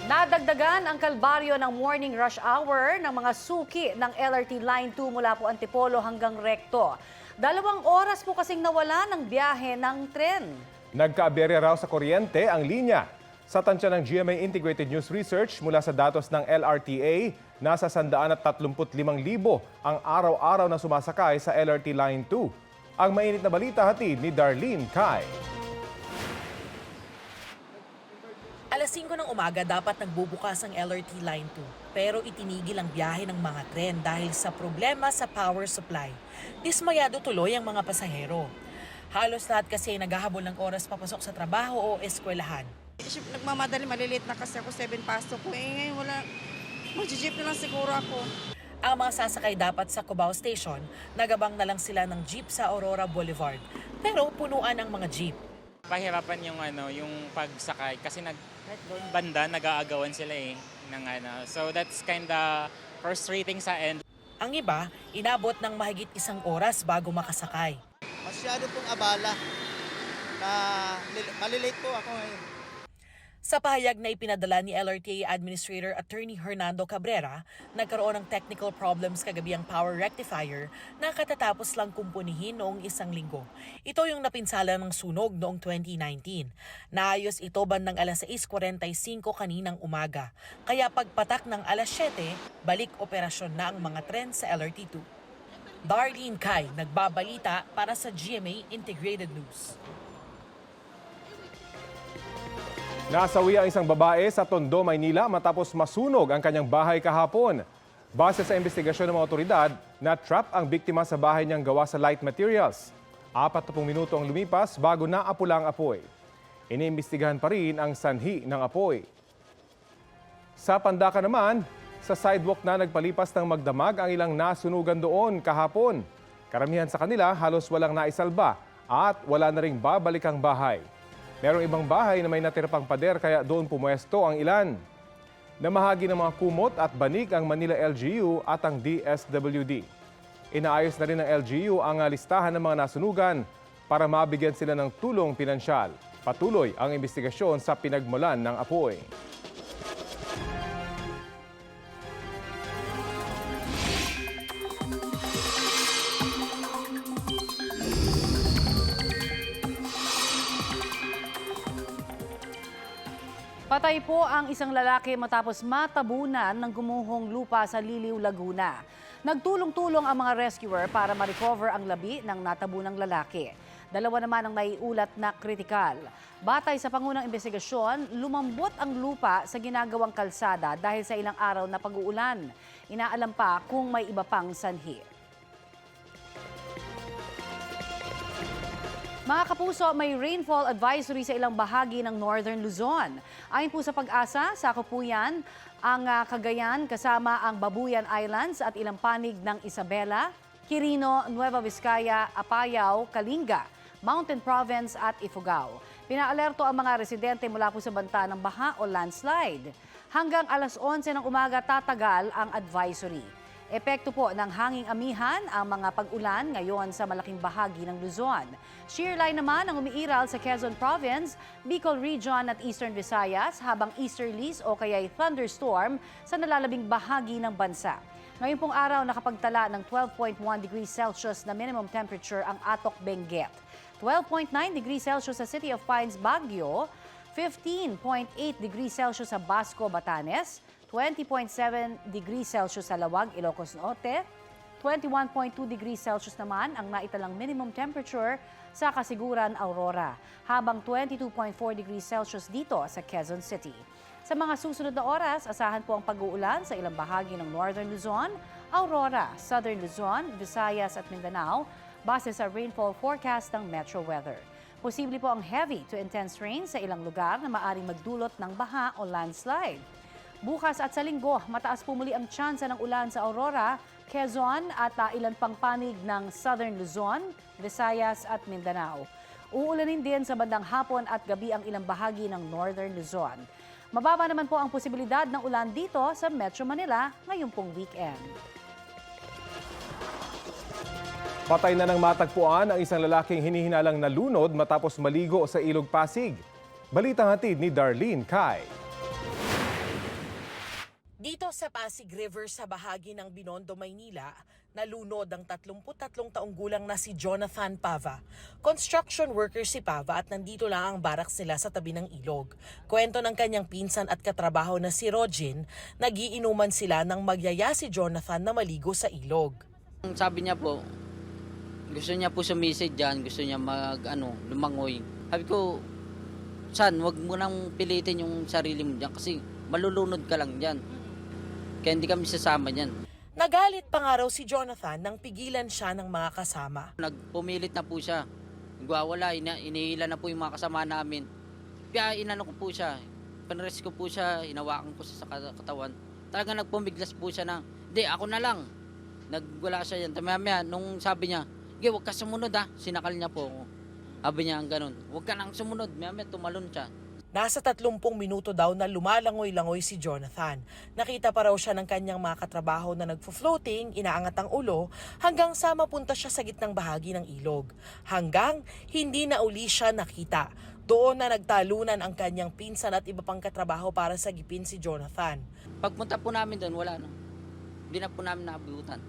Nadagdagan ang kalbaryo ng morning rush hour ng mga suki ng LRT Line 2 mula po Antipolo hanggang Recto. 2 oras po kasing nawala ng biyahe ng tren. Nagkaaberya raw sa kuryente ang linya. Sa tansya ng GMA Integrated News Research mula sa datos ng LRTA, nasa 135,000 ang araw-araw na sumasakay sa LRT Line 2. Ang mainit na balita hatid ni Darlene Kai. Alas 5 ng umaga dapat nagbubukas ang LRT Line 2 pero itinigil ang biyahe ng mga tren dahil sa problema sa power supply. Dismayado tuloy ang mga pasahero. Halos lahat kasi naghahabol ng oras papasok sa trabaho o eskwelahan. Nagmamadali, maliliit na kasi ako, 7 pasok ko. Ngayon wala, mag-jeep na lang siguro ako. Ang mga sasakay dapat sa Cubao Station, nagabang na lang sila ng jeep sa Aurora Boulevard. Pero punuan ang mga jeep. Pahirapan yung pagsakay kasi doon banda nag-aagawan sila ng So that's kinda frustrating sa end. Ang iba, inabot ng mahigit 1 oras bago makasakay. Masyado pong abala na malilate po ako ngayon. Sa pahayag na ipinadala ni LRTA Administrator Attorney Hernando Cabrera, nagkaroon ng technical problems kagabi ang power rectifier na katatapos lang kumpunihin noong 1 linggo. Ito yung napinsala ng sunog noong 2019. Naayos ito bandang alas 6:45 kaninang umaga. Kaya pagpatak ng alas 7, balik operasyon na ang mga tren sa LRT2. Darlene Kai, nagbabalita para sa GMA Integrated News. Nasawi ang isang babae sa Tondo, Maynila matapos masunog ang kanyang bahay kahapon. Base sa investigasyon ng mga otoridad, na-trap ang biktima sa bahay niyang gawa sa light materials. 40 minuto ang lumipas bago naapula ang apoy. Iniimbestigahan pa rin ang sanhi ng apoy. Sa Pandacan naman, sa sidewalk na nagpalipas ng magdamag ang ilang nasunugan doon kahapon. Karamihan sa kanila halos walang naisalba at wala na ring babalik ang bahay. Merong ibang bahay na may natirapang pader kaya doon pumuesto ang ilan. Namahagi ng mga kumot at banig ang Manila LGU at ang DSWD. Inaayos na rin ng LGU ang listahan ng mga nasunugan para mabigyan sila ng tulong pinansyal. Patuloy ang investigasyon sa pinagmulan ng apoy. Patay po ang isang lalaki matapos matabunan ng gumuhong lupa sa Liliw, Laguna. Nagtulong-tulong ang mga rescuer para ma-recover ang labi ng natabunang lalaki. 2 naman ang naiulat na kritikal. Batay sa pangunang investigasyon, lumambot ang lupa sa ginagawang kalsada dahil sa ilang araw na pag-uulan. Inaalam pa kung may iba pang sanhi. Mga kapuso, may rainfall advisory sa ilang bahagi ng Northern Luzon. Ayon po sa Pag-asa, sakop po yan ang Cagayan kasama ang Babuyan Islands at ilang panig ng Isabela, Quirino, Nueva Vizcaya, Apayao, Kalinga, Mountain Province at Ifugao. Pinaalerto ang mga residente mula po sa banta ng baha o landslide. Hanggang alas 11 ng umaga tatagal ang advisory. Epekto po ng hanging amihan ang mga pag-ulan ngayon sa malaking bahagi ng Luzon. Shear line naman ang umiiral sa Quezon Province, Bicol Region at Eastern Visayas habang easterlies o kaya'y thunderstorm sa nalalabing bahagi ng bansa. Ngayon pong araw nakapagtala ng 12.1 degrees Celsius na minimum temperature ang Atok, Benguet. 12.9 degrees Celsius sa City of Pines, Baguio. 15.8 degrees Celsius sa Basco, Batanes. 20.7 degrees Celsius sa Lawag, Ilocos Norte. 21.2 degrees Celsius naman ang naitalang minimum temperature sa Kasiguran, Aurora, habang 22.4 degrees Celsius dito sa Quezon City. Sa mga susunod na oras, asahan po ang pag-uulan sa ilang bahagi ng Northern Luzon, Aurora, Southern Luzon, Visayas at Mindanao, base sa rainfall forecast ng Metro Weather. Posible po ang heavy to intense rain sa ilang lugar na maaring magdulot ng baha o landslide. Bukas at sa linggo, mataas po muli ang tsansa ng ulan sa Aurora, Quezon at ilan pang panig ng Southern Luzon, Visayas at Mindanao. Uulanin din sa bandang hapon at gabi ang ilang bahagi ng Northern Luzon. Mababa naman po ang posibilidad ng ulan dito sa Metro Manila ngayong pong weekend. Patay na ng matagpuan ang isang lalaking hinihinalang nalunod matapos maligo sa Ilog Pasig. Balitang hatid ni Darlene Kai. Dito sa Pasig River sa bahagi ng Binondo, Maynila, nalunod ang 33 taong gulang na si Jonathan Pava. Construction worker si Pava at nandito lang ang baraks nila sa tabi ng ilog. Kwento ng kanyang pinsan at katrabaho na si Rogin, nagiinuman sila nang magyaya si Jonathan na maligo sa ilog. Sabi niya po, gusto niya po sumisid dyan, gusto niya lumangoy. Sabi ko, San, wag mo nang pilitin yung sarili mo dyan kasi malulunod ka lang dyan. Kaya hindi kami sasama dyan. Nagalit pa nga raw si Jonathan nang pigilan siya ng mga kasama. Nagpumilit na po siya. Nagwawala, inihila na po yung mga kasama namin. Kaya inano ko po siya, panres ko po siya, hinawakan ko siya sa katawan. Talaga nagpumiglas po siya na, hindi, ako na lang. Nagwala siya yan. Tamaya, nung sabi niya, "Ge, huwag ka sumunod ha." Sinakal niya po ako. Sabi niya ang ganun, "Huwag ka nang sumunod." Maya tumalon siya. Nasa 30 minuto daw na lumalangoy-langoy si Jonathan. Nakita pa raw siya ng kanyang mga katrabaho na nagfo-floating, inaangat ang ulo, hanggang sa mapunta siya sa gitnang bahagi ng ilog. Hanggang hindi na uli siya nakita. Doon na nagtalunan ang kanyang pinsan at iba pang katrabaho para sagipin si Jonathan. Pagpunta po namin doon, wala no. Hindi na po namin naabutan.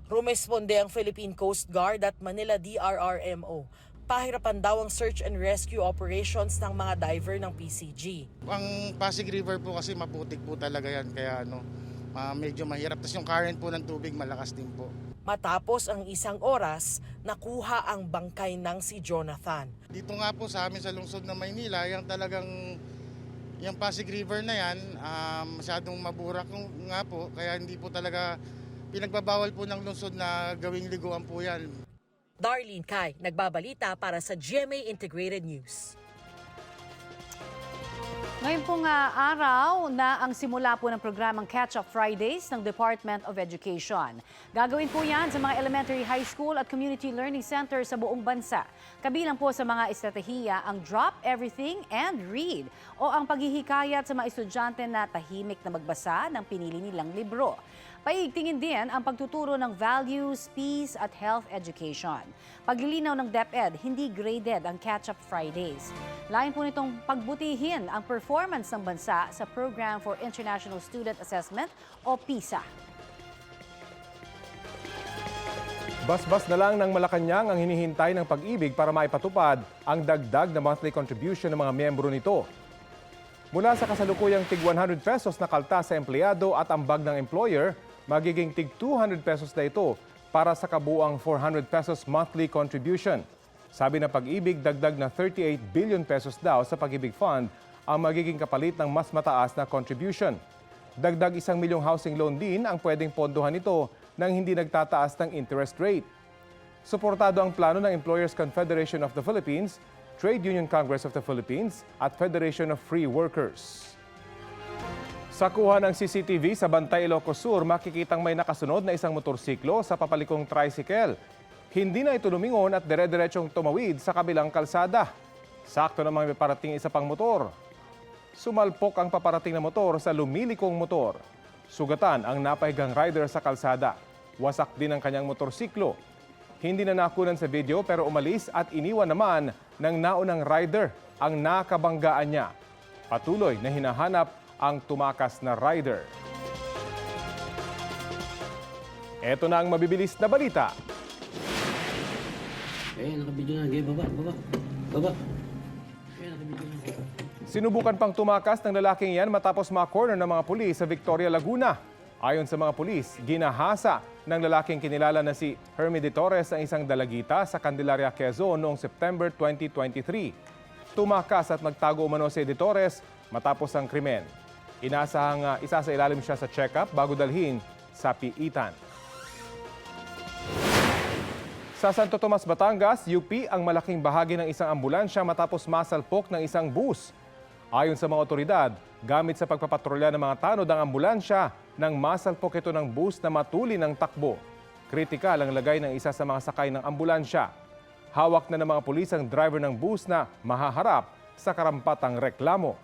Rumesponde ang Philippine Coast Guard at Manila DRRMO. Pahirapan daw ang search and rescue operations ng mga diver ng PCG. Ang Pasig River po kasi maputik po talaga yan, kaya medyo mahirap. Tapos yung current po ng tubig malakas din po. Matapos ang 1 oras, nakuha ang bangkay ng si Jonathan. Dito nga po sa amin sa lungsod ng Maynila, yung Pasig River na yan, masyadong maburak nga po, kaya hindi po talaga pinagbabawal po ng lungsod na gawing liguan po yan. Darlene Kai, nagbabalita para sa GMA Integrated News. Ngayon pong araw na ang simula po ng programang Catch-up Fridays ng Department of Education. Gagawin po yan sa mga elementary, high school at community learning center sa buong bansa. Kabilang po sa mga estratehiya ang Drop Everything and Read o ang paghihikayat sa mga estudyante na tahimik na magbasa ng pinili nilang libro. Paigtingin din ang pagtuturo ng values, peace at health education. Paglilinaw ng DepEd, hindi graded ang Catch-up Fridays. Lain po nitong pagbutihin ang performance ng bansa sa Program for International Student Assessment o PISA. Basbas na lang ng Malacanang ang hinihintay ng Pag-ibig para maipatupad ang dagdag na monthly contribution ng mga miyembro nito. Mula sa kasalukuyang tig 100 pesos na kalta sa empleyado at ambag ng employer, magiging tig 200 pesos na ito para sa kabuuang 400 pesos monthly contribution. Sabi ng Pag-ibig, dagdag na 38 billion pesos daw sa Pag-ibig Fund ang magiging kapalit ng mas mataas na contribution. Dagdag 1 milyong housing loan din ang pwedeng pondohan nito nang hindi nagtataas ng interest rate. Suportado ang plano ng Employers Confederation of the Philippines, Trade Union Congress of the Philippines at Federation of Free Workers. Sa kuha ng CCTV sa Bantay, Ilocos Sur, makikitang may nakasunod na isang motorsiklo sa papalikong tricycle. Hindi na ito lumingon at dire-diretsong tumawid sa kabilang kalsada. Sakto namang may parating isa pang motor. Sumalpok ang paparating na motor sa lumilikong motor. Sugatan ang napahigang rider sa kalsada. Wasak din ang kanyang motorsiklo. Hindi na nakunan sa video pero umalis at iniwan naman ng naunang rider ang nakabanggaan niya. Patuloy na hinahanap ang tumakas na rider. Ito na ang mabibilis na balita. Nakabidyo na. Baba. Nakabidyo na. Sinubukan pang tumakas ng lalaking yan matapos ma-corner ng mga pulis sa Victoria, Laguna. Ayon sa mga pulis, ginahasa ng lalaking kinilala na si Hermie de Torres ang isang dalagita sa Candelaria, Quezon noong September 2023. Tumakas at nagtago umano si de Torres matapos ang krimen. Inasahang isasailalim siya sa check-up bago dalhin sa piitan. Sa Santo Tomas, Batangas, UP ang malaking bahagi ng isang ambulansya matapos masalpok ng isang bus. Ayon sa mga otoridad, gamit sa pagpapatrolya ng mga tanod ang ambulansya nang masalpok ito ng bus na matuli ng takbo. Kritikal ang lagay ng isa sa mga sakay ng ambulansya. Hawak na ng mga pulis ang driver ng bus na mahaharap sa karampatang reklamo.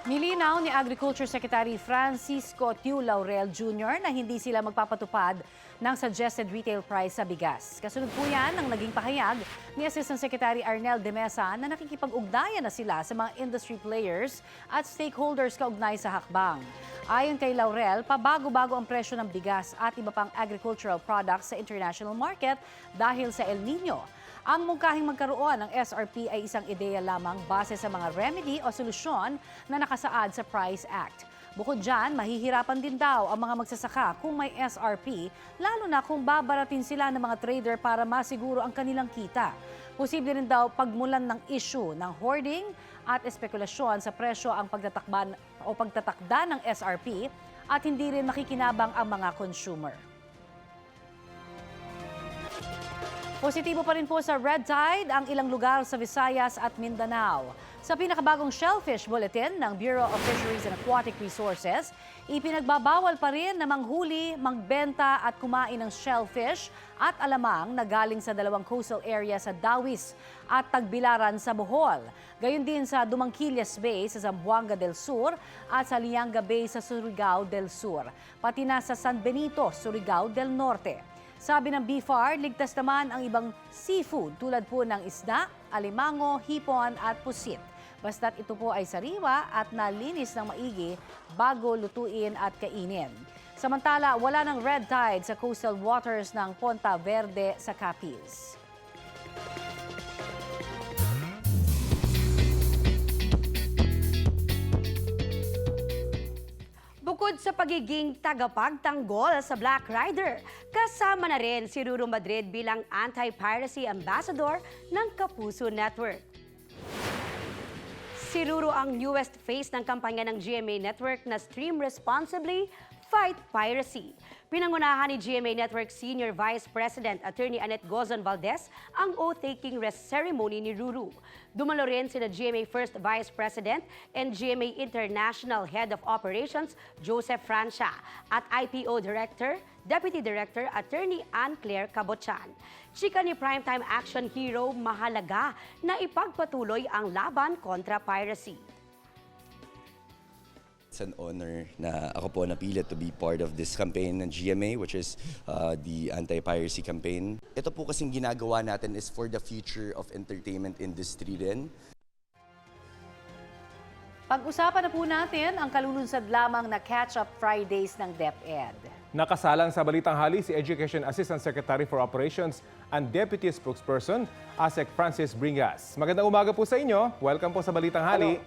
Nilinaw Nilinaw ni Agriculture Secretary Francisco Tiu Laurel Jr. na hindi sila magpapatupad ng suggested retail price sa bigas. Kasunod po yan ang naging pahayag ni Assistant Secretary Arnel de Mesa na nakikipag-ugnayan na sila sa mga industry players at stakeholders kaugnay sa hakbang. Ayon kay Laurel, pabago-bago ang presyo ng bigas at iba pang agricultural products sa international market dahil sa El Nino. Ang mungkahing magkaroon ng SRP ay isang ideya lamang base sa mga remedy o solusyon na nakasaad sa Price Act. Bukod dyan, mahihirapan din daw ang mga magsasaka kung may SRP, lalo na kung babaratin sila ng mga trader para masiguro ang kanilang kita. Posible rin daw pagmulan ng issue ng hoarding at espekulasyon sa presyo ang pagtatakda ng SRP at hindi rin makikinabang ang mga consumer. Positibo pa rin po sa red tide ang ilang lugar sa Visayas at Mindanao. Sa pinakabagong shellfish bulletin ng Bureau of Fisheries and Aquatic Resources, ipinagbabawal pa rin na manghuli, magbenta at kumain ng shellfish at alamang na galing sa dalawang coastal area sa Dawis at Tagbilaran sa Bohol. Gayon din sa Dumangquillas Bay sa Zamboanga del Sur at sa Lianga Bay sa Surigao del Sur, pati na sa San Benito, Surigao del Norte. Sabi ng BFAR, ligtas naman ang ibang seafood tulad po ng isda, alimango, hipon at pusit. Basta't ito po ay sariwa at nalinis ng maigi bago lutuin at kainin. Samantala, wala ng red tide sa coastal waters ng Ponta Verde sa Capiz. Bukod sa pagiging tagapagtanggol sa Black Rider, kasama na rin si Ruru Madrid bilang anti-piracy ambassador ng Kapuso Network. Si Ruru ang newest face ng kampanya ng GMA Network na Stream Responsibly, Fight Piracy. Pinangunahan ni GMA Network Senior Vice President Attorney Annette Gozon Valdez ang oath-taking ceremony ni Ruru. Dumalo rin sina GMA First Vice President and GMA International Head of Operations Joseph Francia at IPO Director, Deputy Director Attorney Anne-Claire Cabochan. Chika ni Primetime Action Hero, mahalaga na ipagpatuloy ang laban kontra piracy. It's an honor na ako po napili to be part of this campaign ng GMA, which is the anti-piracy campaign. Ito po kasing ginagawa natin is for the future of entertainment industry din. Pag-usapan na po natin ang kalulunsad lamang na Catch-up Fridays ng DepEd. Nakasalang sa Balitang Hali si Education Assistant Secretary for Operations and Deputy Spokesperson, ASEC Francis Bringas. Magandang umaga po sa inyo. Welcome po sa Balitang Hali.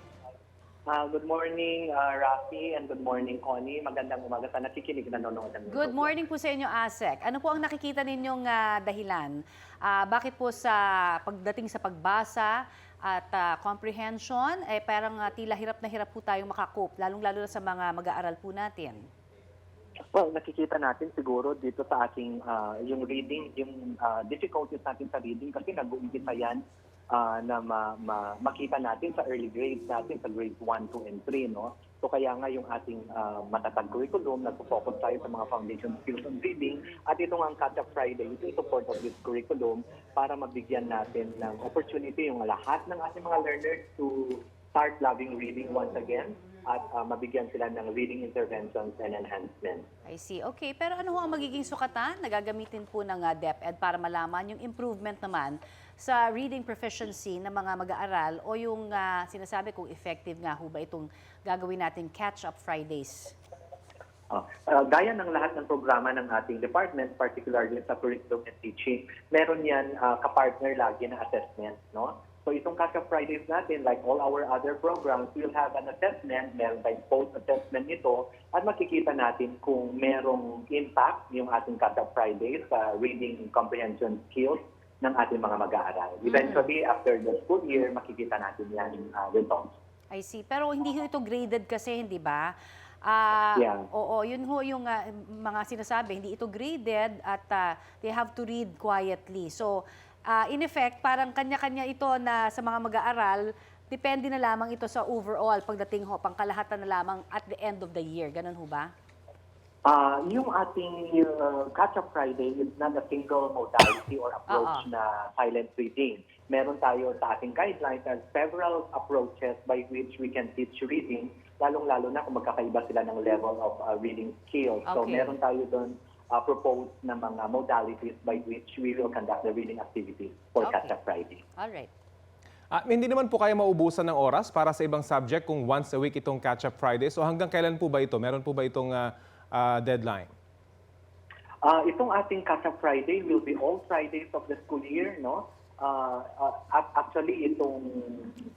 Good morning, Rafi, and good morning, Connie. Magandang umaga sa nakikinig na nanonood. Good morning po sa inyo, ASEC. Ano po ang nakikita ninyong dahilan? Bakit po sa pagdating sa pagbasa at comprehension, parang tila hirap na hirap po tayong makakope, lalong-lalo na sa mga mag-aaral po natin? Well, nakikita natin siguro dito sa ating yung reading, yung difficulties natin sa reading kasi nag-uumpisa yan na makita natin sa early grades natin, sa grades 1, 2, and 3. No? So kaya nga yung ating matatag curriculum, nagpo-focus tayo sa mga foundation skills on reading at ito nga ang Catch-up Friday, ito yung support of this curriculum para mabigyan natin ng opportunity yung lahat ng ating mga learners to start loving reading once again at mabigyan sila ng reading interventions and enhancements. I see. Okay, pero ano ho ang magiging sukatan na gagamitin po ng DepEd para malaman yung improvement naman sa reading proficiency ng mga mag-aaral o yung sinasabi kung effective nga ho ba itong gagawin natin Catch-up Fridays? Gaya ng lahat ng programa ng ating department, particularly sa curriculum and teaching, meron yan kapartner lagi na assessment. No? So itong Catch-up Fridays natin, like all our other programs, we'll have an assessment, meron tayong post-assessment nito, at makikita natin kung merong impact yung ating Catch-up Fridays sa reading comprehension skills ng ating mga mag-aaral. Eventually, after the school year, makikita natin yan results. I see. Pero hindi ho ito graded kasi, hindi ba? Yeah. Oo, yun ho yung mga sinasabi, hindi ito graded at they have to read quietly. So, in effect, parang kanya-kanya ito na sa mga mag-aaral, depende na lamang ito sa overall pagdating ho, pangkalahatan na lamang at the end of the year. Ganun ho ba? Yung ating Catch-up Friday is not a single modality or approach na silent reading. Meron tayo sa ating guidelines and several approaches by which we can teach reading lalong-lalo na kung magkakaiba sila ng level of reading skills. So Okay. meron tayo doon proposed na mga modalities by which we will conduct the reading activities for Okay. Catch-up Friday. Alright. Hindi naman po kayo maubusan ng oras para sa ibang subject kung once a week itong Catch-up Friday. So hanggang kailan po ba ito? Meron po ba itong deadline? Itong ating Catch-up Friday will be all Fridays of the school year, no? Actually,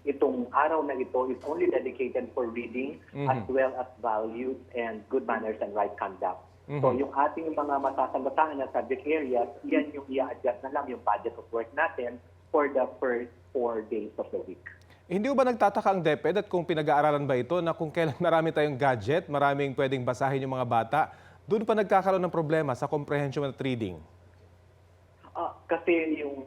itong araw na ito is only dedicated for reading as well as values and good manners and right conduct. So yung ating mga masasagutaan na subject areas, yan yung i-adjust na lang yung budget of work natin for the first 4 days of the week. Hindi ba nagtataka ang DepEd at kung pinag-aaralan ba ito na kung kailan marami tayong gadget, maraming pwedeng basahin yung mga bata, doon pa nagkakaroon ng problema sa comprehension at reading? Kasi yung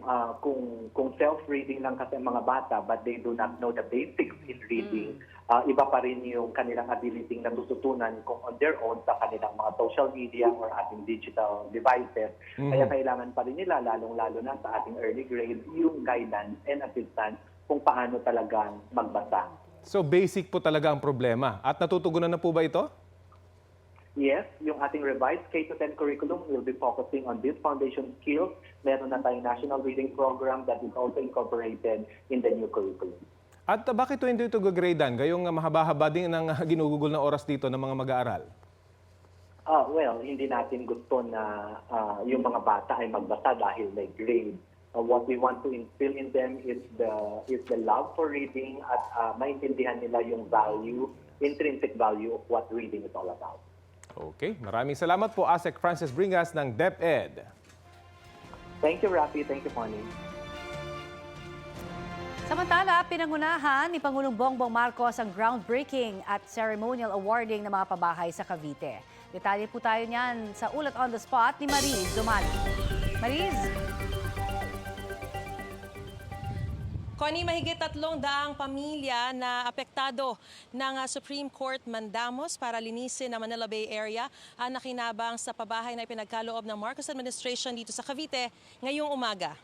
kung self-reading lang kasi ang mga bata but they do not know the basics in reading, iba pa rin yung kanilang ability na tututunan kung on their own sa kanilang mga social media or ating digital devices. Kaya kailangan pa rin nila, lalong-lalo na sa ating early grade, yung guidance and assistance kung paano talagang magbasa. So basic po talaga ang problema. At natutugunan na po ba ito? Yes, yung ating revised K-10 curriculum will be focusing on these foundation skills. Meron na tayong national reading program that is also incorporated in the new curriculum. At bakit hindi ito gagradean? Gayong mahaba-haba din ang ginugugol na oras dito ng mga mag-aaral. Well, hindi natin gusto na yung mga bata ay magbasa dahil may grade. What we want to instill in them is the love for reading at maintindihan nila yung value, intrinsic value of what reading is all about. Okay, maraming salamat po ASEC Francis Bringas ng DepEd. Thank you, Rafi. Thank you, Connie. Samantala, pinangunahan ni Pangulong Bongbong Marcos ang groundbreaking at ceremonial awarding ng mga pabahay sa Cavite. Detalye po tayo niyan sa Ulat on the Spot ni Mariz Zumali. Mariz? Connie, mahigit 300 pamilya na apektado ng Supreme Court mandamos para linisin ang Manila Bay Area ang nakinabang sa pabahay na ipinagkaloob ng Marcos administration dito sa Cavite ngayong umaga.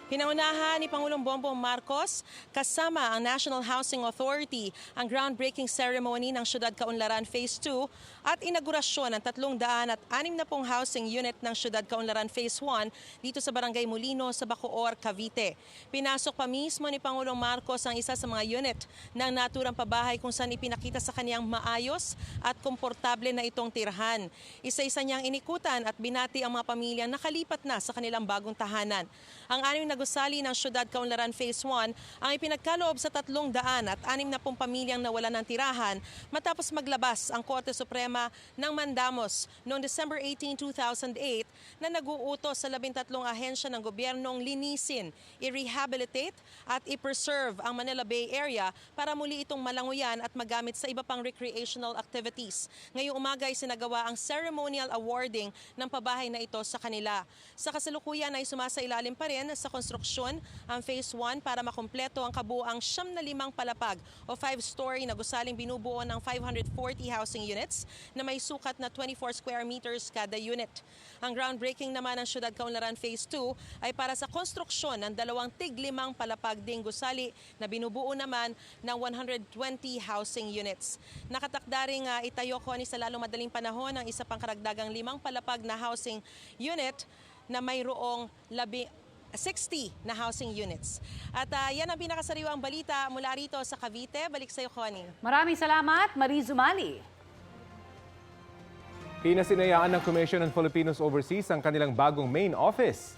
Pinangunahan ni Pangulong Bongbong Marcos kasama ang National Housing Authority ang groundbreaking ceremony ng Syudad Kaunlaran Phase 2 at inaugurasyon ng 360 housing unit ng Syudad Kaunlaran Phase 1 dito sa Barangay Molino sa Bacoor, Cavite. Pinasok pa mismo ni Pangulong Marcos ang isa sa mga unit ng naturang pabahay kung saan ipinakita sa kaniyang maayos at komportable na itong tirhan. Isa-isa niyang inikutan at binati ang mga pamilyang nakalipat na sa kanilang bagong tahanan. Ang 6 na gusali ng Syudad Kaunlaran Phase 1 ang ipinagkaloob sa 360 pamilyang nawalan ng tirahan matapos maglabas ang Korte Suprema ng mandamos noong December 18, 2008 na nag-uutos sa 13 ahensya ng gobyernong linisin, i-rehabilitate at i-preserve ang Manila Bay Area para muli itong malanguyan at magamit sa iba pang recreational activities. Ngayong umaga ay sinagawa ang ceremonial awarding ng pabahay na ito sa kanila. Sa kasalukuyan ay sumasailalim pa rin sa konstruksyon ang Phase 1 para makumpleto ang kabuuang 75 palapag o 5-story na gusaling binubuo ng 540 housing units na may sukat na 24 square meters kada unit. Ang groundbreaking naman ng Syudad Kaunlaran Phase 2 ay para sa konstruksyon ng 2 tig-5 palapag ding gusali na binubuo naman ng 120 housing units. Nakatakda ring itayo ko sa lalong madaling panahon ang isa pang karagdagang 5 palapag na housing unit na mayroong 60 na housing units. At yan ang pinakasariwang balita mula rito sa Cavite. Balik sa iyo, Connie. Maraming salamat, Mariz Zumali. Pinasinayaan ng Commission on Filipinos Overseas ang kanilang bagong main office.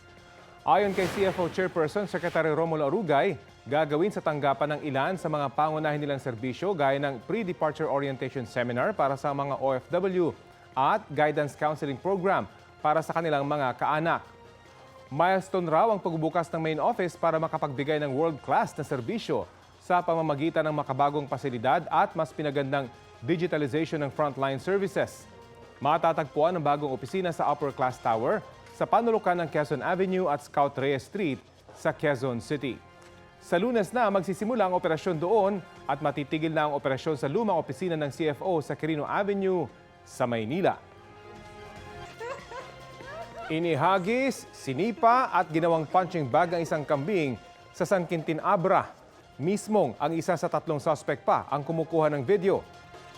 Ayon kay CFO Chairperson Secretary Romulo Arugay, gagawin sa tanggapan ng ilan sa mga pangunahin nilang serbisyo gaya ng pre-departure orientation seminar para sa mga OFW at guidance counseling program para sa kanilang mga kaanak. Milestone raw ang pagbubukas ng main office para makapagbigay ng world-class na serbisyo sa pamamagitan ng makabagong pasilidad at mas pinagandang digitalization ng frontline services. Matatagpuan ang bagong opisina sa Upper Class Tower sa panulukan ng Quezon Avenue at Scout Reyes Street sa Quezon City. Sa Lunes na magsisimula ang operasyon doon at matitigil na ang operasyon sa lumang opisina ng CFO sa Quirino Avenue sa Maynila. Inihagis, sinipa at ginawang punching bag ang isang kambing sa San Quintin Abra. Mismong ang isa sa 3 suspect pa ang kumukuha ng video.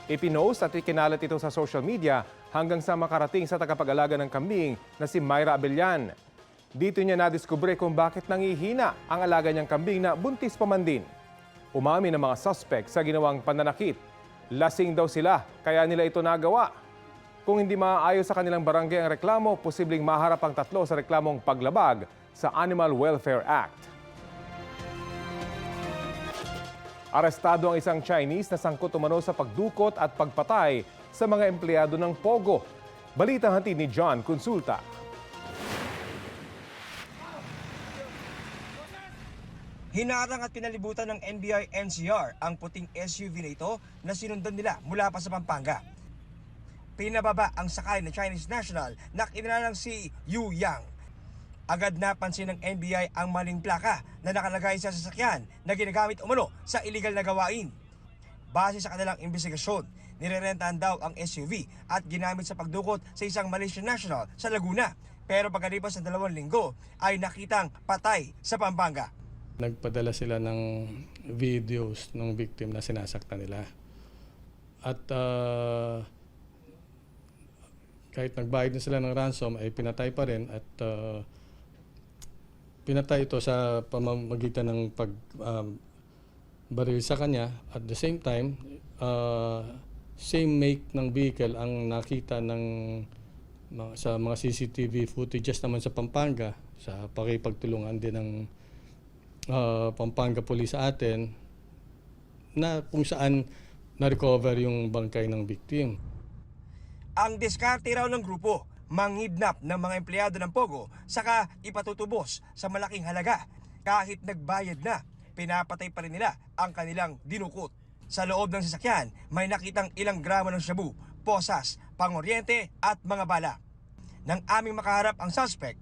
Ipinost at ikinalat ito sa social media hanggang sa makarating sa tagapag-alaga ng kambing na si Myra Abellan. Dito niya nadiskubre kung bakit nangihina ang alaga niyang kambing na buntis pa man din. Umamin ng mga suspect sa ginawang pananakit. Lasing daw sila, kaya nila ito nagawa. Kung hindi maayos sa kanilang barangay ang reklamo, posibleng maharap ang 3 sa reklamong paglabag sa Animal Welfare Act. Arestado ang isang Chinese na sangkot umano sa pagdukot at pagpatay sa mga empleyado ng Pogo. Balitang hatid ni John Consulta. Hinarang at pinalibutan ng NBI NCR ang puting SUV na ito na sinundan nila mula pa sa Pampanga. Pinababa ang sakay na Chinese national na kinalalang si Yu Yang. Agad napansin ng NBI ang maling plaka na nakalagay sa sasakyan na ginagamit umano sa illegal na gawain. Base sa kanilang investigasyon, nirerentahan daw ang SUV at ginamit sa pagdukot sa isang Malaysian national sa Laguna. Pero pagkalipas ng 2 linggo ay nakitang patay sa Pampanga. Nagpadala sila ng videos ng victim na sinasaktan nila. At kahit nagbayad na sila ng ransom ay pinatay pa rin at pinatay ito sa pamamagitan ng pagbaril sa kanya. At the same time, same make ng vehicle ang nakita sa mga CCTV footages naman sa Pampanga, sa pakipagtulungan din ng Pampanga Police sa atin, na kung saan na-recover yung bangkay ng victim. Ang diskarte raw ng grupo, manghidnap ng mga empleyado ng Pogo saka ipatutubos sa malaking halaga. Kahit nagbayad na, pinapatay pa rin nila ang kanilang dinukot. Sa loob ng sasakyan, may nakitang ilang gramo ng shabu, posas, pangoryente at mga bala. Nang aming makaharap ang suspect,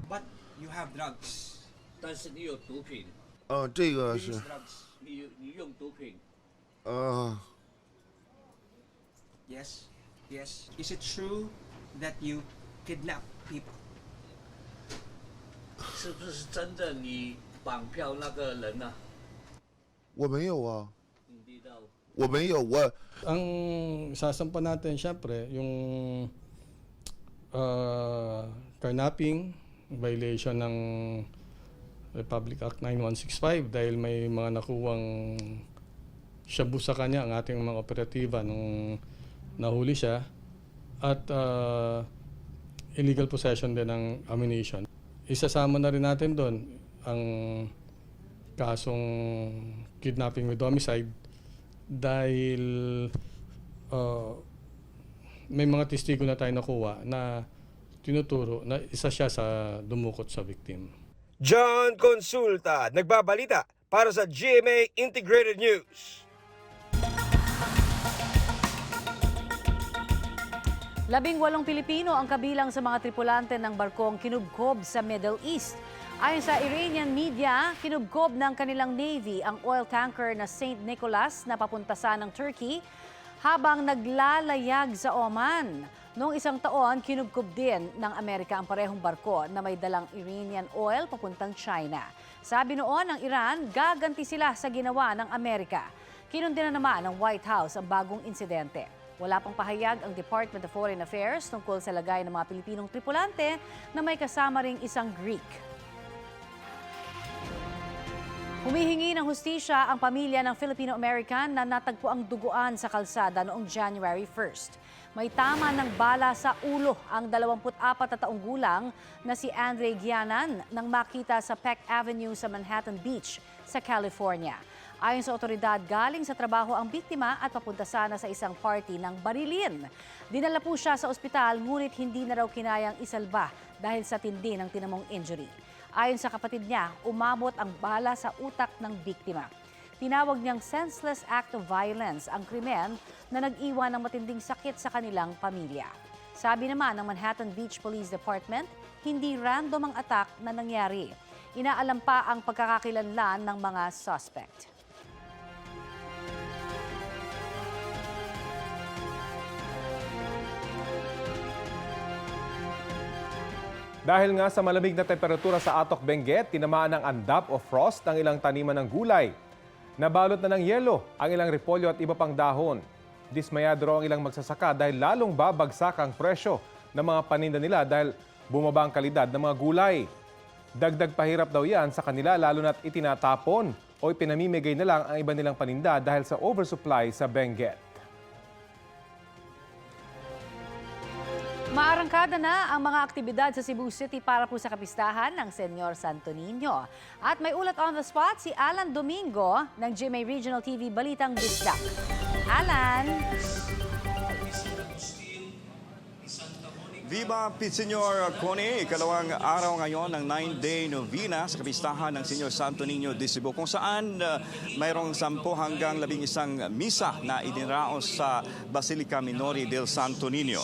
But you have drugs, 但是你有毒品。这个是 These drugs，你用毒品。Yes, yes. Is it true that you kidnap people？ 是不是真的你绑票那个人啊？我没有啊，你知道？我没有，我 Ang sasampa natin syempre yung carnapping, violation ng Republic Act 9165 dahil may mga nakuwang shabu sa kanya ang ating mga operatiba nung nahuli siya, at illegal possession din ng ammunition. Isasama na rin natin doon ang kasong kidnapping with homicide dahil may mga testigo na tayo nakuha na tinuturo na isa siya sa dumukot sa victim. John Consulta, nagbabalita para sa GMA Integrated News. 18 Pilipino ang kabilang sa mga tripulante ng barkong kinubkob sa Middle East. Ayon sa Iranian media, kinubkob ng kanilang Navy ang oil tanker na St. Nicholas na papunta ng Turkey habang naglalayag sa Oman. Noong isang taon, kinubkob din ng Amerika ang parehong barko na may dalang Iranian oil papuntang China. Sabi noon ng Iran, gaganti sila sa ginawa ng Amerika. Kinundina naman ng White House ang bagong insidente. Wala pang pahayag ang Department of Foreign Affairs tungkol sa lagay ng mga Pilipinong tripulante na may kasama ring isang Greek. Humihingi ng hustisya ang pamilya ng Filipino-American na natagpo ang duguan sa kalsada noong January 1st. May tama ng bala sa ulo ang 24 na taong gulang na si Andre Gianan nang makita sa Peck Avenue sa Manhattan Beach sa California. Ayon sa otoridad, galing sa trabaho ang biktima at papunta sana sa isang party ng barilin. Dinala po siya sa ospital ngunit hindi na raw kinayang isalba dahil sa tindi ng tinamong injury. Ayon sa kapatid niya, umabot ang bala sa utak ng biktima. Tinawag niyang senseless act of violence ang krimen na nag-iwan ng matinding sakit sa kanilang pamilya. Sabi naman ng Manhattan Beach Police Department, hindi random ang attack na nangyari. Inaalam pa ang pagkakakilanlan ng mga suspect. Dahil nga sa malamig na temperatura sa Atok, Benguet, tinamaan ng andap o frost ang ilang taniman ng gulay. Nabalot na ng yelo ang ilang repolyo at iba pang dahon. Dismayado raw ang ilang magsasaka dahil lalong babagsak ang presyo ng mga paninda nila dahil bumaba ang kalidad ng mga gulay. Dagdag pahirap daw yan sa kanila lalo na't itinatapon o ipinamimigay na lang ang iba nilang paninda dahil sa oversupply sa Benguet. Maarangkada na ang mga aktibidad sa Cebu City para po sa kapistahan ng Senyor Santo Niño. At may ulat on the spot si Alan Domingo ng GMA Regional TV Balitang Bisdak. Alan! Viva Senyor Connie, ikalawang araw ngayon ng 9-day novena sa kapistahan ng Senyor Santo Niño de Cebu kung saan mayroong 10 hanggang 11 misa na idinaraos sa Basilica Minori del Santo Niño.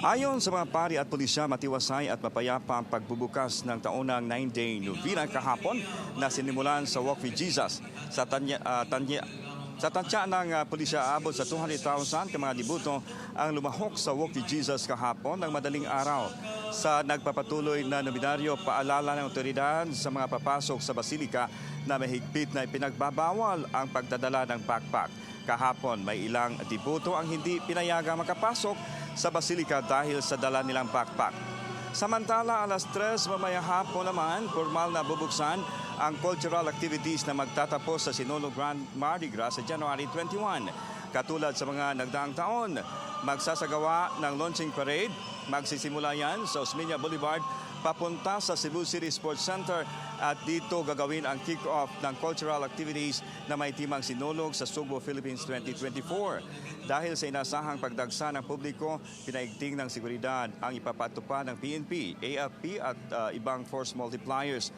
Ayon sa mga pari at pulisya, matiwasay at mapayapa ang pagbubukas ng taunang 9-day novena kahapon na sinimulan sa Walk with Jesus sa tansya ng pulisya, abot sa 200,000 ka mga debuto ang lumahok sa Walk with Jesus kahapon ng madaling araw. Sa nagpapatuloy na nominaryo, paalala ng otoridad sa mga papasok sa basilika na mahigpit na ipinagbabawal ang pagdadala ng backpack. Kahapon, may ilang debuto ang hindi pinayagang makapasok sa basilika dahil sa dala nilang backpack. Samantala, alas 3 mamaya hapon naman, formal na bubuksan ang cultural activities na magtatapos sa Sinulog Grand Mardi Gras sa January 21. Katulad sa mga nagdaang taon, magsasagawa ng launching parade. Magsisimula yan sa Osmeña Boulevard papunta sa Cebu City Sports Center at dito gagawin ang kick-off ng cultural activities na may timang sinulog sa Sugbo, Philippines 2024. Dahil sa inasahang pagdagsa ng publiko, pinaigting ng seguridad ang ipapatupad ng PNP, AFP at ibang force multipliers.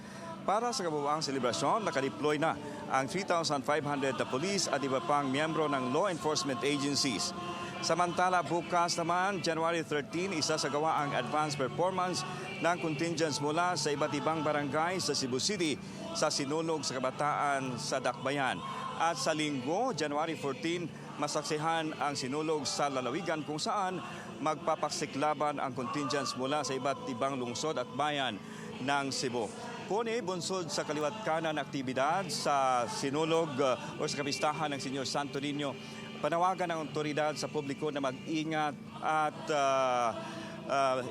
Para sa kabuuang selebrasyon, nakadeploy na ang 3,500 na police at iba pang miyembro ng law enforcement agencies. Samantala, bukas naman, January 13, isasagawa ang advance performance ng contingents mula sa iba't ibang barangay sa Cebu City sa sinulog sa kabataan sa Dakbayan. At sa linggo, January 14, masaksihan ang sinulog sa lalawigan kung saan magpapaksiklaban ang contingents mula sa iba't ibang lungsod at bayan ng Cebu. Kuni, bunsod sa kaliwat kanan aktibidad sa sinulog o sa kapistahan ng Senyor Santo Niño, panawagan ng otoridad sa publiko na mag-ingat at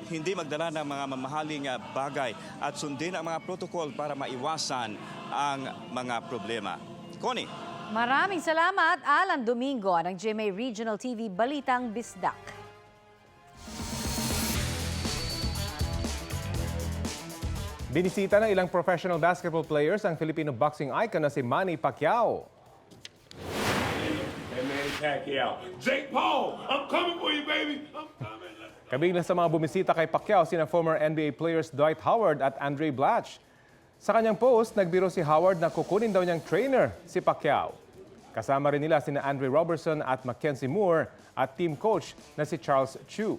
hindi magdala ng mga mamahaling bagay at sundin ang mga protokol para maiwasan ang mga problema. Connie. Maraming salamat, Alan Domingo ng GMA Regional TV Balitang Bisdak. Binisita ng ilang professional basketball players ang Filipino boxing icon na si Manny Pacquiao. Hey man, Pacquiao. Jake Paul, I'm coming for you, baby. I'm coming. Kabilang sa mga bumisita kay Pacquiao sina former NBA players Dwight Howard at Andre Blatch. Sa kanyang post, nagbiro si Howard na kukunin daw niyang trainer si Pacquiao. Kasama rin nila sina Andre Robertson at Mackenzie Moore at team coach na si Charles Chu.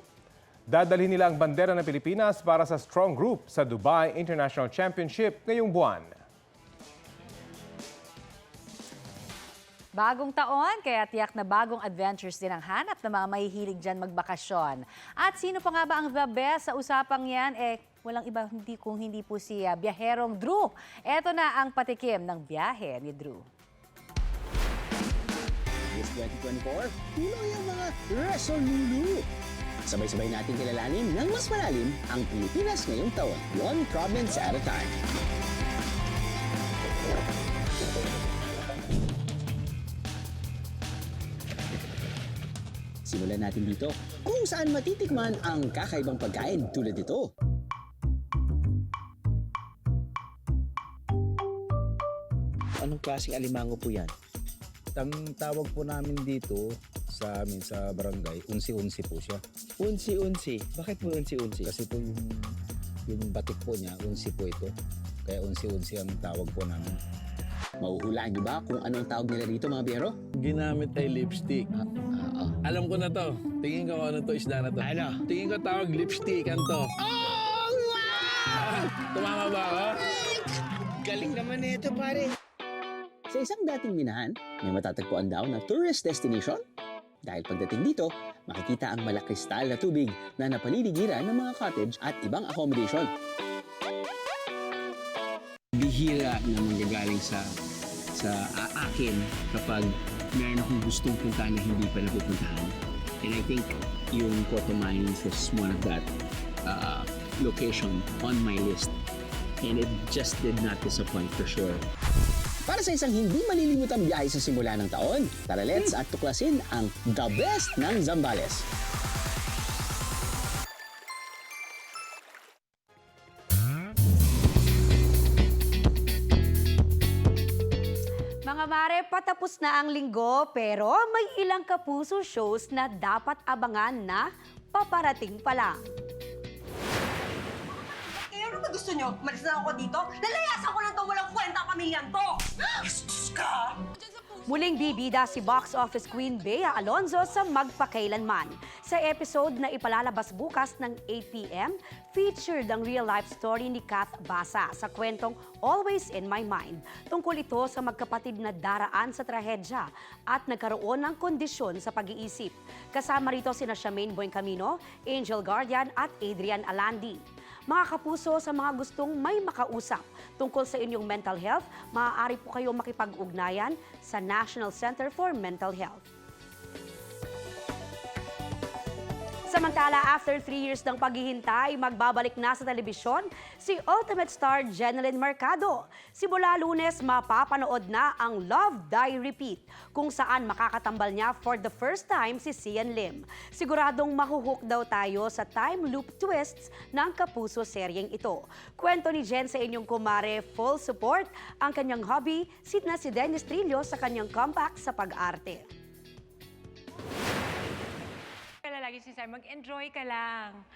Dadalhin nila ang bandera ng Pilipinas para sa strong group sa Dubai International Championship ngayong buwan. Bagong taon, kaya tiyak na bagong adventures din ang hanap ng mga mahihilig dyan magbakasyon. At sino pa nga ba ang the best sa usapang yan? Walang iba kung hindi po si biyaherong Drew. Eto na ang patikim ng biyahe ni Drew. This 2024, tuloy ang mga Resolulu. Sabay-sabay natin kilalanin ng mas malalim ang Pilipinas ngayong taon, one province at a time. Simulan natin dito kung saan matitikman ang kakaibang pagkain tulad ito. Anong klaseng alimango po yan? Ang tawag po namin dito sa amin sa barangay, unsi-unsi po siya. Unsi-unsi? Bakit po unsi-unsi? Kasi po yung batik po niya, unsi po ito. Kaya unsi-unsi ang tawag po namin. Mahuhulaan niyo ba kung ano ang tawag nila dito, mga biyero? Ginamit ay lipstick. Alam ko na to. Tingin ko ano to, isda na to. Ano? Tingin ko tawag lipstick, to. Oh, wow! Tumama ba ako? Galing naman nito, pare. Sa isang dating minahan, may matatagpuan daw na tourist destination. Dahil pagdating dito, makikita ang malakristal na tubig na napaliligiran ng mga cottage at ibang accommodation. Bihira na manggagaling sa sa akin kapag meron akong gustong puntahan na hindi pa napupuntahan. And I think yung Coto Mines was one of that location on my list. And it just did not disappoint for sure. Para sa isang hindi malilimutang biyahe sa simula ng taon, tara let's at tuklasin ang the best ng Zambales. Mga mare, patapos na ang linggo pero may ilang kapuso shows na dapat abangan na paparating pa lang. Eh, ano ba gusto nyo? Malis na ako dito? Lalayasan ko lang to, walang kwenta ang pamilyang to! Bastos ka! Muling bibida si box office queen Bea Alonzo sa Magpakailanman. Sa episode na ipalalabas bukas ng 8 p.m., featured ang real-life story ni Kath Basa sa kwentong Always in My Mind. Tungkol ito sa magkapatid na daraan sa trahedya at nagkaroon ng kondisyon sa pag-iisip. Kasama rito sina Charmaine Buencamino, Angel Guardian at Adrian Alandi. Mga kapuso, sa mga gustong may makausap tungkol sa inyong mental health, maaari po kayo makipag-ugnayan sa National Center for Mental Health. Samantala, after 3 years ng paghihintay, magbabalik na sa telebisyon si ultimate star Jeneline Mercado. Simula Lunes, mapapanood na ang Love, Die, Repeat, kung saan makakatambal niya for the first time si Sian Lim. Siguradong mahuhook daw tayo sa time loop twists ng Kapuso seryeng ito. Kwento ni Jen sa inyong kumare, full support ang kanyang hobby, si Dennis Trillo sa kanyang comeback sa pag-arte. Lagi sinasabi, mag-enjoy ka lang.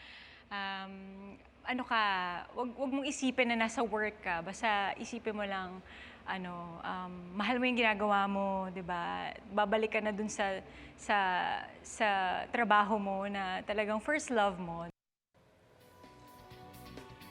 Wag mong isipin na nasa work ka. Basta isipin mo lang, mahal mo yung ginagawa mo, di ba? Babalik ka na dun sa trabaho mo na talagang first love mo.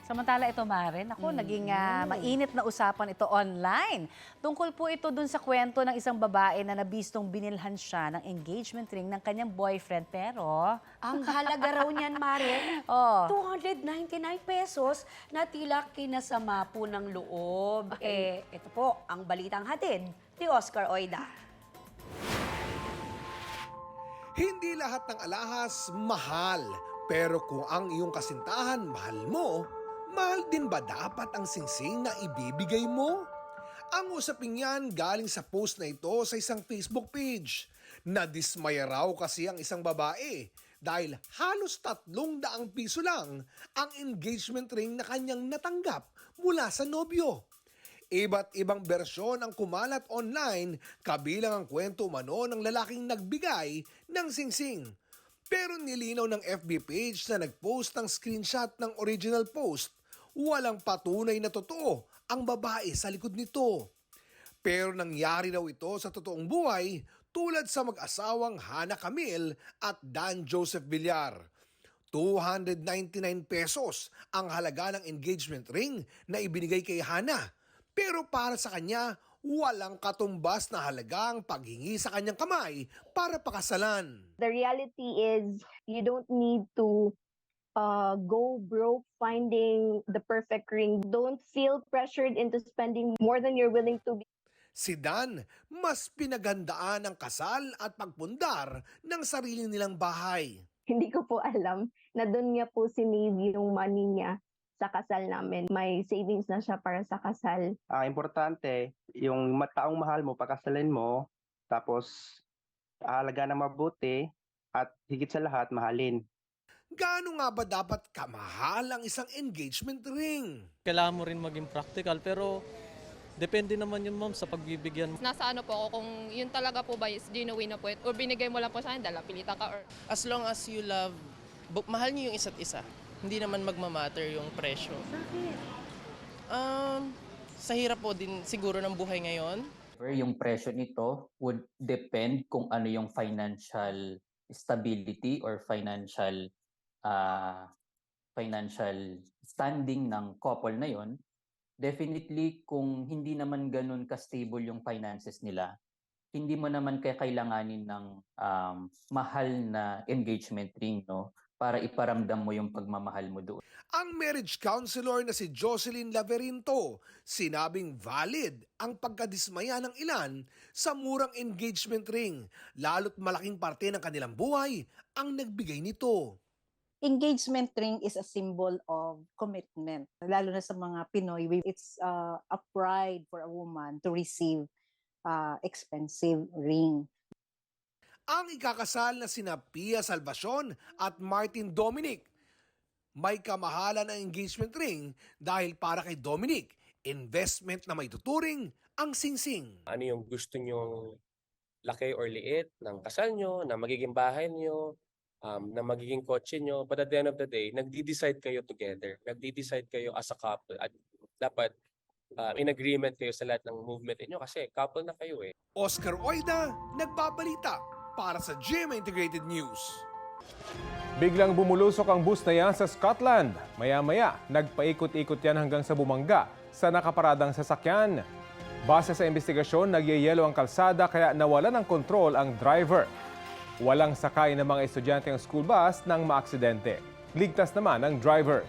Samantala ito, Maren, naging mainit na usapan ito online. Tungkol po ito dun sa kwento ng isang babae na nabistong binilhan siya ng engagement ring ng kanyang boyfriend. Pero, ang halaga raw niyan, Maren, 299 pesos na tila kinasama po ng loob. Ito po ang balitang hatid ni Oscar Oida. Hindi lahat ng alahas mahal. Pero kung ang iyong kasintahan mahal mo, mahal din ba dapat ang singsing na ibibigay mo? Ang usaping yan galing sa post na ito sa isang Facebook page. Nadismaya raw kasi ang isang babae dahil halos 300 piso lang ang engagement ring na kanyang natanggap mula sa nobyo. Iba't ibang bersyon ang kumalat online, kabilang ang kwento umano ng lalaking nagbigay ng singsing. Pero nilinaw ng FB page na nagpost ng screenshot ng original post, walang patunay na totoo ang babae sa likod nito. Pero nangyari daw ito sa totoong buhay tulad sa mag-asawang Hana Camille at Dan Joseph Villar. 299 pesos ang halaga ng engagement ring na ibinigay kay Hana. Pero para sa kanya, walang katumbas na halagang paghingi sa kanyang kamay para pakasalan. The reality is you don't need to go broke finding the perfect ring. Don't feel pressured into spending more than you're willing to be. Si Dan, mas pinaghandaan ang kasal at pagpundar ng sarili nilang bahay. Hindi ko po alam na doon niya po sinave yung money niya sa kasal namin. May savings na siya para sa kasal. Importante, yung taong mahal mo, pakasalin mo, tapos aalagaan na mabuti, at higit sa lahat, mahalin. Gaano nga ba dapat kamahal ang isang engagement ring? Kailangan mo rin maging practical, pero depende naman yun, ma'am, sa pagbibigyan mo. Nasa ano po ako, kung yun talaga po ba is genuine na po, or binigay mo lang po sa akin dahil pilitan ka, or... As long as you love, mahal niyo yung isa't isa. Hindi naman magmamatter yung presyo. Bakit? Sa hirap po din siguro ng buhay ngayon. Yung presyo nito would depend kung ano yung financial stability or financial standing ng couple na yon. Definitely, kung hindi naman ganun ka-stable yung finances nila, hindi mo naman kailanganin ng mahal na engagement ring, no? para iparamdam mo yung pagmamahal mo doon. Ang marriage counselor na si Jocelyn Laverinto, sinabing valid ang pagkadismaya ng ilan sa murang engagement ring, lalo't malaking parte ng kanilang buhay ang nagbigay nito. Engagement ring is a symbol of commitment. Lalo na sa mga Pinoy, it's a pride for a woman to receive expensive ring. Ang ikakasal na sina Pia Salvacion at Martin Dominic, may kamahalan ang engagement ring dahil para kay Dominic, investment na may tuturing ang singsing. Ano yung gusto nyong laki or liit ng kasal nyo, na magiging bahay nyo, na magiging kotse nyo. But at the end of the day, nagdi-decide kayo together. Nagdi-decide kayo as a couple. At dapat in agreement kayo sa lahat ng movement niyo kasi couple na kayo eh. Oscar Oida, nagbabalita para sa GMA Integrated News. Biglang bumulusok ang bus na yan sa Scotland. Maya-maya, nagpaikot-ikot yan hanggang sa bumangga sa nakaparadang sasakyan. Base sa investigasyon, nagyayelo ang kalsada kaya nawalan ng kontrol ang driver. Walang sakay ng mga estudyante ang school bus nang maaksidente. Ligtas naman ang driver.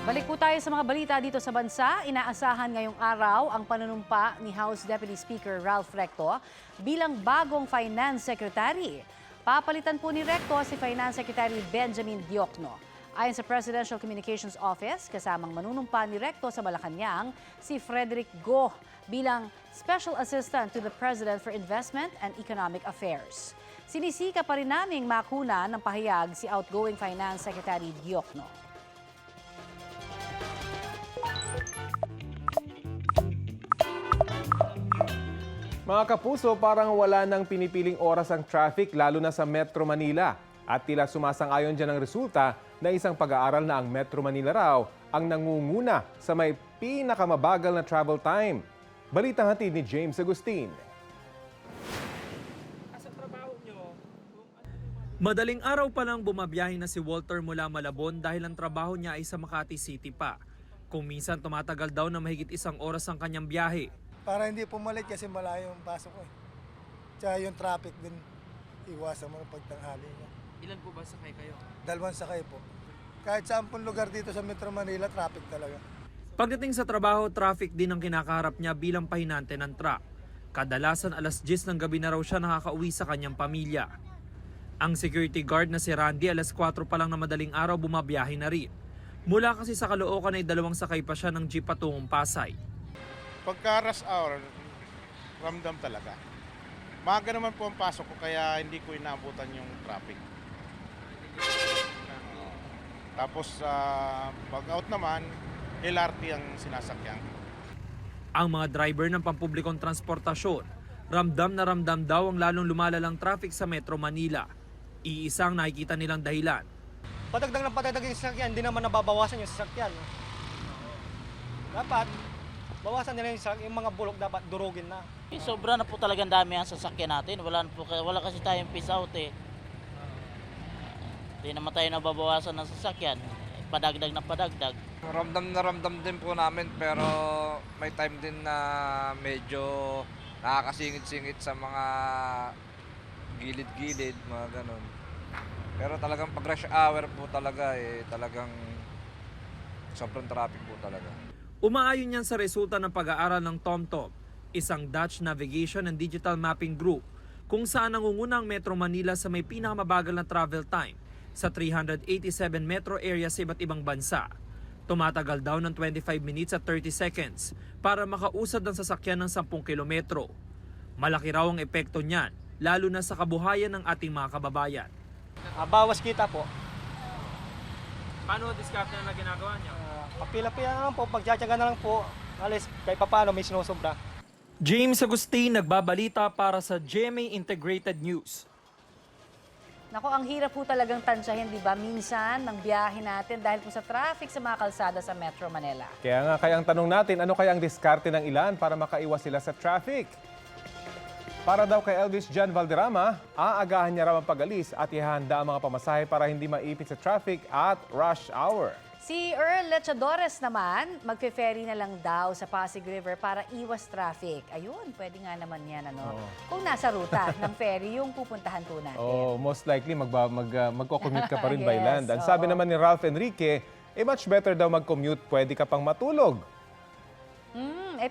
Balik po tayo sa mga balita dito sa bansa. Inaasahan ngayong araw ang panunumpa ni House Deputy Speaker Ralph Recto bilang bagong Finance Secretary. Papalitan po ni Recto si Finance Secretary Benjamin Diokno. Ayon sa Presidential Communications Office, kasamang manunumpa ni Recto sa Malacanang si Frederick Go bilang Special Assistant to the President for Investment and Economic Affairs. Sinisika pa rin naming makuna ng pahayag si outgoing Finance Secretary Diokno. Mga kapuso, parang wala nang pinipiling oras ang traffic lalo na sa Metro Manila. At tila sumasang-ayon dyan ang resulta na isang pag-aaral na ang Metro Manila raw ang nangunguna sa may pinakamabagal na travel time. Balitang hatid ni James Agustin. Madaling araw pa lang bumabiyahe na si Walter mula Malabon dahil ang trabaho niya ay sa Makati City pa. Kung minsan tumatagal daw na mahigit 1 oras ang kanyang biyahe. Para hindi pumalit kasi malayo yung pasok ko eh. Tsaka yung traffic din, iwasan mo ng pagtanghali niya. Ilan po ba sakay kayo? 2 sakay po. Kahit saan pong lugar dito sa Metro Manila, traffic talaga. Pagdating sa trabaho, traffic din ang kinakaharap niya bilang pahinante ng truck. Kadalasan alas 10 ng gabi na raw siya nakakauwi sa kanyang pamilya. Ang security guard na si Randy alas 4 pa lang na madaling araw bumabiyahe na rin. Mula kasi sa Caloocan ay 2 sakay pa siya ng jeep patungong Pasay. Pagka rush hour, ramdam talaga. Maaga naman po ang pasok ko kaya hindi ko inaabutan yung traffic. Tapos pag out naman, LRT ang sinasakyan. Ang mga driver ng pampublikong transportasyon, ramdam na ramdam daw ang lalong lumalalang traffic sa Metro Manila. Iisang nakikita nilang dahilan. Padagdag ng padagdag yung sasakyan, hindi naman nababawasan yung sasakyan. Dapat, bawasan nila yung mga bulok, dapat durugin na. Sobra na po talagang dami ang sasakyan natin. Wala kasi tayong peace out eh. Hindi naman tayo nababawasan ng sasakyan. Padagdag na padagdag. Ramdam din po namin pero may time din na medyo nakakasingit-singit sa mga gilid-gilid, mga ganun. Pero talagang pag rush hour po talaga talagang sobrang traffic po talaga. Umaayon yan sa resulta ng pag-aaral ng TomTom, isang Dutch Navigation and Digital Mapping Group, kung saan nangunguna ang Metro Manila sa may pinakamabagal na travel time sa 387 metro area sa iba't ibang bansa. Tumatagal daw ng 25 minutes at 30 seconds para makausad ang sasakyan ng 10 kilometro. Malaki raw ang epekto niyan, lalo na sa kabuhayan ng ating mga kababayan. Bawas kita po. Paano ang diskarte na ginagawa niya? Papila-pila na lang po, pagtsatsaga na lang po. Alis, kahit paano may sinusobra. James Agustin, nagbabalita para sa GMA Integrated News. Nako, ang hirap po talagang tansyahin, di ba? Minsan, ng biyahe natin dahil po sa traffic sa mga kalsada sa Metro Manila. Kaya ang tanong natin, ano kaya ang diskarte ng ilan para makaiwas sila sa traffic? Para daw kay Elvis John Valderrama, aagahan niya raw ang pag-alis at ihahanda ang mga pamasahe para hindi maipit sa traffic at rush hour. Si Earl Lechadores naman, magfe-ferry na lang daw sa Pasig River para iwas traffic. Ayun, pwede nga naman yan, ano? Oo. Kung nasa ruta ng ferry yung pupuntahan po natin. Oh, most likely magko-commute ka pa rin by Yes, land. Ang sabi oo. naman ni Ralph Enrique, much better daw mag-commute, pwede ka pang matulog.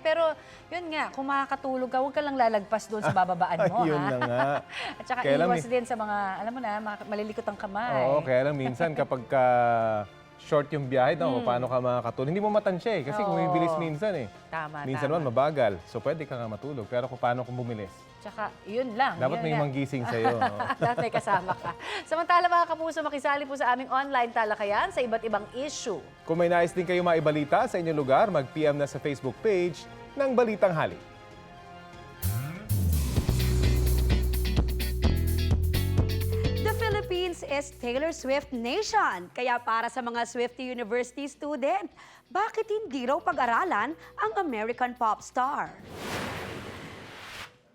Pero yun nga, kung makakatulog ka, huwag ka lang lalagpas doon sa bababaan mo. Yun ha? na nga. At saka Kaya lang iwas din sa mga, alam mo na, malilikot ang kamay. Oo, kaya lang minsan kapag short yung biyahe, paano ka makakatulog? Hindi mo matansya kasi Oo. bumibilis minsan eh. Tama, Minsan tama. naman mabagal, so pwede ka nga matulog. Pero kung paano kung bumilis? Tsaka, yun lang. Dapat yun may nga. manggising sa'yo. No? Dapat may kasama ka. Samantala mga kapuso, makisali po sa aming online talakayan sa iba't ibang issue. Kung may nais din kayo maibalita sa inyong lugar, mag-PM na sa Facebook page ng Balitang Hali. The Philippines is Taylor Swift Nation. Kaya para sa mga Swiftie University student, bakit hindi raw pag-aralan ang American pop star?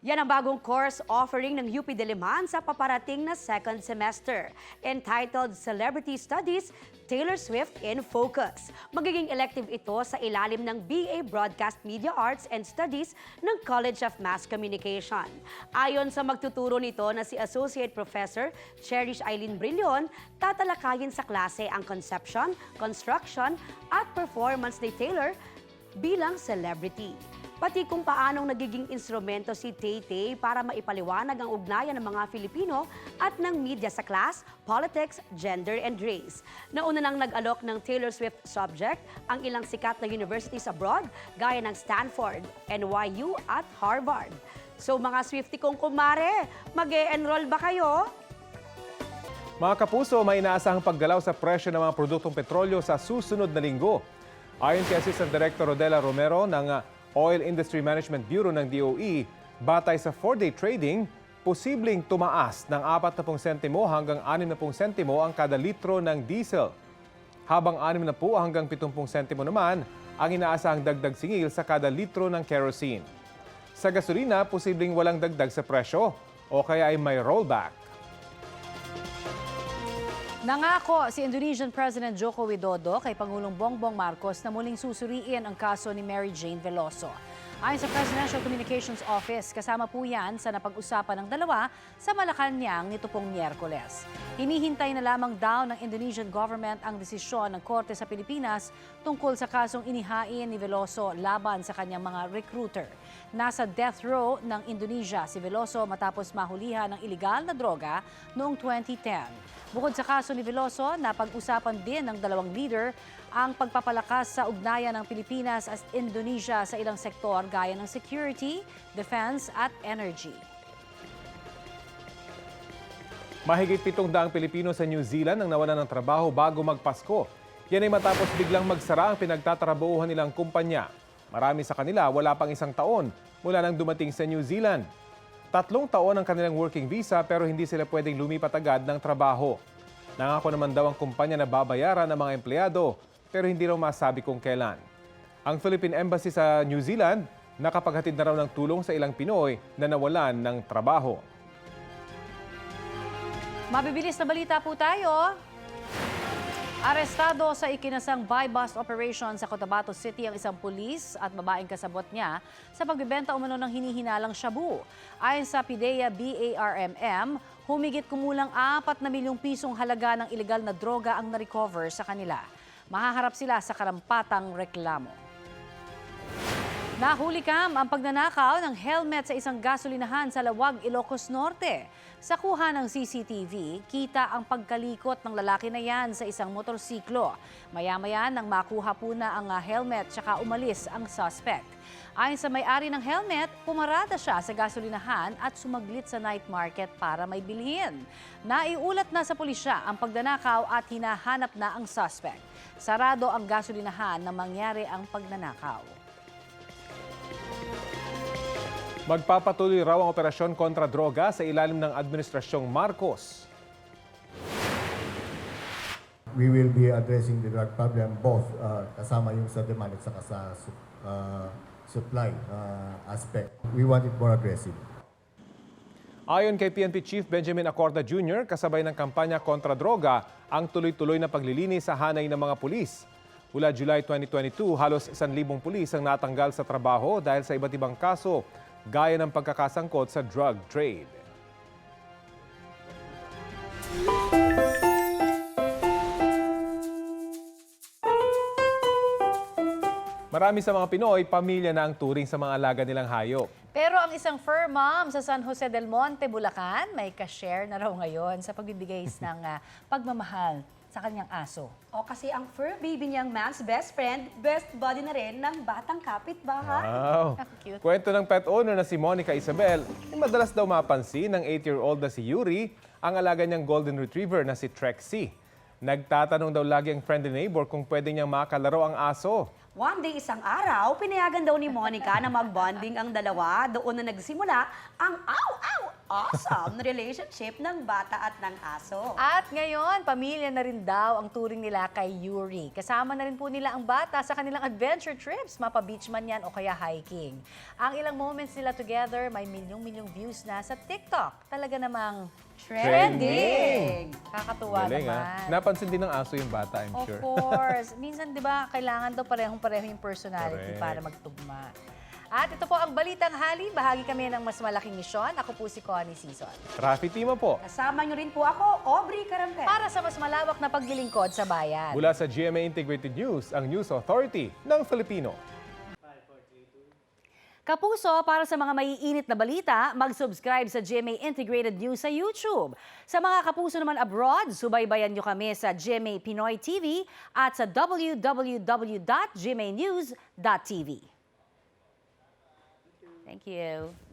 Yan ang bagong course offering ng UP Diliman sa paparating na second semester. Entitled Celebrity Studies, Taylor Swift in Focus. Magiging elective ito sa ilalim ng BA Broadcast Media Arts and Studies ng College of Mass Communication. Ayon sa magtuturo nito na si Associate Professor Cherish Eileen Brillion, tatalakayin sa klase ang conception, construction at performance ni Taylor bilang celebrity. Pati kung paanong nagiging instrumento si Tay-Tay para maipaliwanag ang ugnayan ng mga Filipino at ng media sa class, politics, gender, and race. Nauna nang nag-alok ng Taylor Swift subject ang ilang sikat na universities abroad gaya ng Stanford, NYU at Harvard. So mga Swiftie kong kumare, mag-e-enroll ba kayo? Mga kapuso, may inaasahang paggalaw sa presyo ng mga produktong petrolyo sa susunod na linggo. Ayon kay Assistant Director Rodela Romero ng Oil Industry Management Bureau ng DOE, batay sa 4-day trading, posibleng tumaas ng 40 sentimo hanggang 60 sentimo ang kada litro ng diesel. Habang 60 hanggang 70 sentimo naman ang inaasahang dagdag singil sa kada litro ng kerosene. Sa gasolina, posibleng walang dagdag sa presyo o kaya ay may rollback. Nangako si Indonesian President Joko Widodo kay Pangulong Bongbong Marcos na muling susuriin ang kaso ni Mary Jane Veloso. Ayon sa Presidential Communications Office, kasama po yan sa napag-usapan ng dalawa sa Malacanang nito pong Miyerkules. Hinihintay na lamang daw ng Indonesian government ang desisyon ng Korte sa Pilipinas tungkol sa kasong inihain ni Veloso laban sa kanyang mga recruiter. Nasa death row ng Indonesia si Veloso matapos mahulihan ng iligal na droga noong 2010. Bukod sa kaso ni Veloso, napag-usapan din ng dalawang leader ang pagpapalakas sa ugnayan ng Pilipinas at Indonesia sa ilang sektor gaya ng security, defense at energy. Mahigit 700 Pilipino sa New Zealand ang nawalan ng trabaho bago magpasko. Yan ay matapos biglang magsara ang pinagtatrabahuhan nilang kumpanya. Marami sa kanila wala pang 1 taon mula nang dumating sa New Zealand. 3 taon ang kanilang working visa pero hindi sila pwedeng lumipat agad ng trabaho. Nangako naman daw ang kumpanya na babayaran ng mga empleyado pero hindi raw masabi kung kailan. Ang Philippine Embassy sa New Zealand nakapaghatid na raw ng tulong sa ilang Pinoy na nawalan ng trabaho. Mabibilis na balita po tayo. Arestado sa ikinasang buy-bust operation sa Cotabato City ang isang pulis at babaeng kasabot niya sa pagbebenta umano ng hinihinalang shabu. Ayon sa PIDEA BARMM, humigit kumulang 4 na milyong pisong halaga ng ilegal na droga ang na-recover sa kanila. Mahaharap sila sa karampatang reklamo. Nahuli ang pagnanakaw ng helmet sa isang gasolinahan sa Lawag, Ilocos Norte. Sa kuha ng CCTV, kita ang pagkalikot ng lalaki na yan sa isang motorsiklo. Maya-maya nang makuha po na ang helmet tsaka umalis ang suspect. Ayon sa may-ari ng helmet, pumarada siya sa gasolinahan at sumaglit sa night market para may bilhin. Naiulat na sa pulisya ang pagnanakaw at hinahanap na ang suspect. Sarado ang gasolinahan na mangyari ang pagnanakaw. Magpapatuloy raw ang operasyon kontra droga sa ilalim ng Administrasyong Marcos. We will be addressing the drug problem both kasama yung sa demand at saka sa supply aspect. We want it more aggressive. Ayon kay PNP Chief Benjamin Acorda Jr., kasabay ng kampanya kontra droga ang tuloy-tuloy na paglilinis sa hanay ng mga pulis. Mula July 2022, halos 1,000 pulis ang natanggal sa trabaho dahil sa iba't ibang kaso, gaya ng pagkakasangkot sa drug trade. Marami sa mga Pinoy, pamilya na ang turing sa mga alaga nilang hayop. Pero ang isang fur mom sa San Jose del Monte, Bulacan, may ka-share na raw ngayon sa pagbibigay ng pagmamahal sa kanyang aso. O kasi ang fur baby niyang Max best friend, best buddy na rin ng batang kapitbahay. Wow! Cute. Kwento ng pet owner na si Monica Isabel, madalas daw mapansin ng 8-year-old na si Yuri ang alaga niyang golden retriever na si Trexie. Nagtatanong daw lagi ang friendly neighbor kung pwede niyang makalaro ang aso. One day, isang araw, pinayagan daw ni Monica na mag-bonding ang dalawa. Doon na nagsimula ang awesome na relationship ng bata at ng aso. At ngayon, pamilya na rin daw ang turing nila kay Yuri. Kasama na rin po nila ang bata sa kanilang adventure trips, mapa-beach man yan o kaya hiking. Ang ilang moments nila together, may milyong-milyong views na sa TikTok. Talaga namang trending! Kakatuwa Galing, naman. Napansin din ng aso yung bata, I'm sure. Of course. Minsan, di ba, kailangan daw parehong-pareho yung personality Correct. para magtugma. At ito po ang Balitang Hali. Bahagi kami ng mas malaking misyon. Ako po si Connie Sison. Rafi Tima po. Kasama niyo rin po ako, Aubrey Carampel. Para sa mas malawak na paglilingkod sa bayan. Mula sa GMA Integrated News, ang News Authority ng Filipino. Kapuso, para sa mga maiinit na balita, mag-subscribe sa GMA Integrated News sa YouTube. Sa mga kapuso naman abroad, subaybayan nyo kami sa GMA Pinoy TV at sa www.gmanews.tv. Thank you.